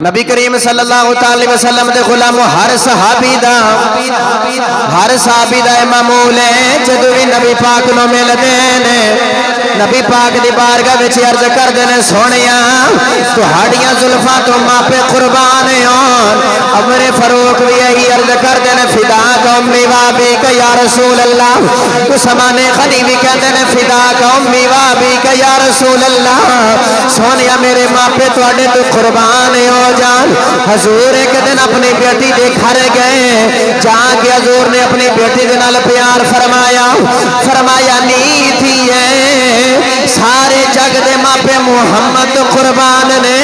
نبی کریم صلی اللہ علیہ وسلم دے غلام ہر صحابی دا معمول ہے جدو بھی نبی پاک نو ملدے نے نبی پاک دی بارگاہ وچ عرض کردے نے سونیا تہاڈیاں زلفاں تو ماپے قربان ہون عمر فاروق بھی یہی عرض کردے نے فدا امی و ابی کا یا رسول اللہ تو سمانے غنی بھی کہندے نے فدا امی و ابی کا یا رسول اللہ سونیا میرے ماپے تواڈے تو قربان ہو جان۔ حضور ایک دن اپنی بیٹی دے گھر گئے جہاں کہ حضور نے اپنی بیٹی دے نال پیار فرمایا نی تھی ہے سارے جگ دے ماپے محمد قربان نے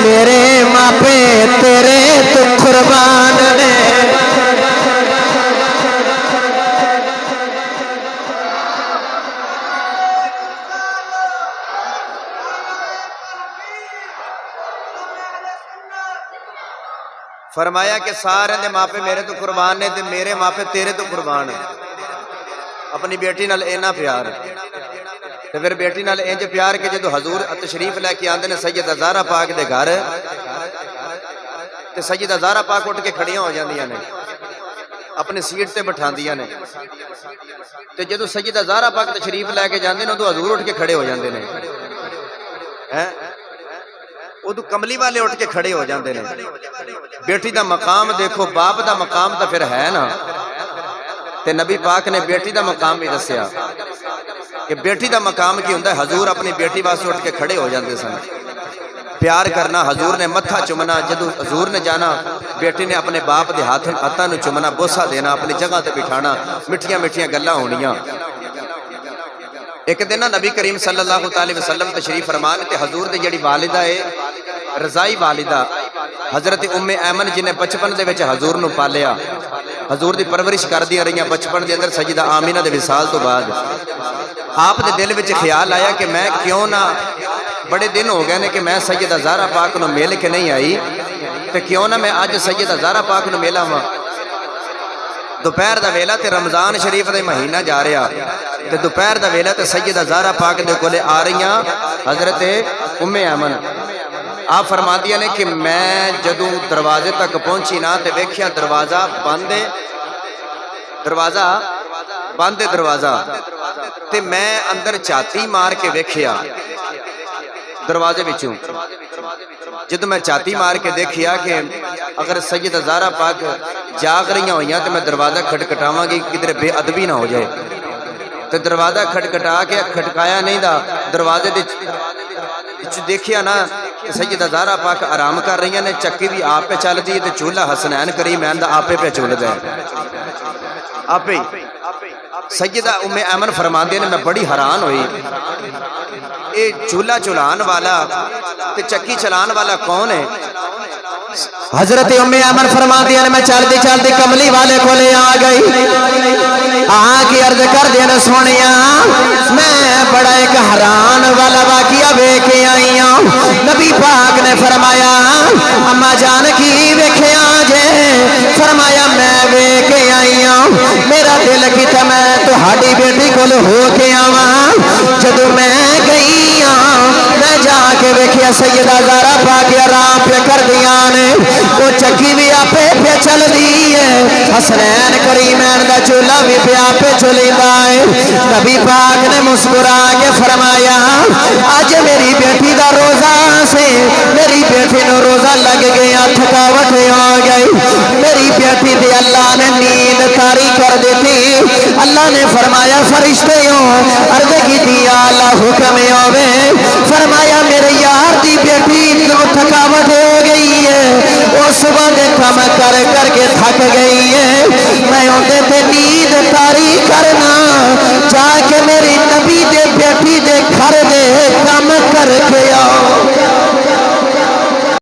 میرے ماپے تیرے تو قربان نے۔ فرمایا کہ سارے دے ماپے میرے تو قربان نے تے میرے ماپے تیرے تو قربان ہے۔ اپنی بیٹی نال اینا پیار تے پھر بیٹی نال انج پیار کہ جدو حضور تشریف لے کے آندے نے سیدہ زہرا پاک دے گھر تے سیدہ زہرا پاک اٹھ کے کھڑیاں ہو جاندیاں نے اپنی سیٹ تے بٹھاندیاں نے تے جدو سیدہ زہرا پاک تشریف لے کے جاندے نے تو حضور اٹھ کے کھڑے ہو جاندے نے ادو کملی والے اٹھ کے کھڑے ہو جاندے نے۔ بیٹی دا مقام دیکھو باپ دا مقام تا پھر ہے نا تے نبی پاک نے بیٹی دا مقام بھی دسیا کہ بیٹی دا مقام کی ہوندہ ہے۔ حضور اپنی بیٹی واسطے اٹھ کے کھڑے ہو جاندے سن پیار کرنا حضور نے متھا چمنا جدو حضور نے جانا بیٹی نے اپنے باپ دے ہاتھاں نو چمنا بوسا دینا اپنی جگہ تے بٹھانا مٹھیاں مٹھیاں گلاں ہونیاں۔ ایک دن نبی کریم صلی اللہ علیہ وسلم تشریف فرمان تے حضور دے جڑی والدہ ہے رضائی والدہ حضرت ام ایمن جنہیں بچپن دے وچ حضور نو پالیا حضور دی پرورش کر دیا رہیاں بچپن دے اندر سیدہ آمینہ دے وصال تو بعد آپ دے دل وچ خیال آیا کہ میں کیوں نہ بڑے دن ہو گئے نے کہ میں سیدہ زہرا پاک نو مل کے نہیں آئی تے کیوں نہ میں آج سیدہ زہرا پاک نو ملا ہوں۔ دوپہر دا ویلا تے رمضان شریف دے مہینہ جا رہا تے دوپہر دا ویلا تے سیدہ زہرا پاک دے کولے آ رہیاں حضرت ام ایمن آپ فرما دیا نے کہ میں جدوں دروازے تک پہنچی نا تے ویکھیا دروازہ بند تے میں اندر چاتی مار کے ویکھیا دروازے وچوں جدو میں چاتی مار کے دیکھیا کہ اگر سیدہ زہرا پاک جاگ رہی ہوئیاں تو میں دروازہ کھٹکھٹاواں گی کدھر بے ادبی نہ ہو جائے تو دروازہ کھٹکھٹا کے کھٹکایا نہیں دا دروازے دیکھیا نا سیدہ زہرا پاک آرام کر رہی ہیں چکی بھی آپ پہ چل دی تے چولہا حسنین کریم دا آپ پہ چول دے آپ پہ سیدہ ام ایمن فرما دے نے میں بڑی حیران ہوئی اے چولہا چلان والا تے چکی چلان والا کون ہے؟ حضرت ام ایمن فرما دیا نے میں چلتی کملی والے کو لے آ گئی کی عرض کر دیا نے سونیا میں بڑا ایک حیران والا واقعہ وے کے آئی ہوں۔ نبی پاک نے فرمایا اما جان کی ویکھیا جے؟ فرمایا میں وے کے آئی ہوں میرا دل کیتا میں تہاڈی بیٹی کول ہو کے آواں جدو میں گئی میں جا کے ویکھیا سیدہ زہرا پاک آرام پہ کر دیا نے وہ چکی بھی آپ پہ چل دی ہے حسنین کریمین دا چولہا بھی پہ آپ پہ چلیندہ ہے۔ نبی پاک نے مسکرا کے فرمایا آج میری بیٹی دا روزہ سے میری بیٹی نو روزہ لگ گیا تھکاوٹ ہو گئی میری بیٹی دے اللہ نے نیند تاری کر دیتی اللہ نے فرمایا فرشتے ہو عرض کی دیا اللہ حکم ہوئے فرمایا میرے یار دی بیٹی کو تھکاوٹ ہو گئی ہے وہ صبح دے کام کر کے تھک گئی ہے میں ان دے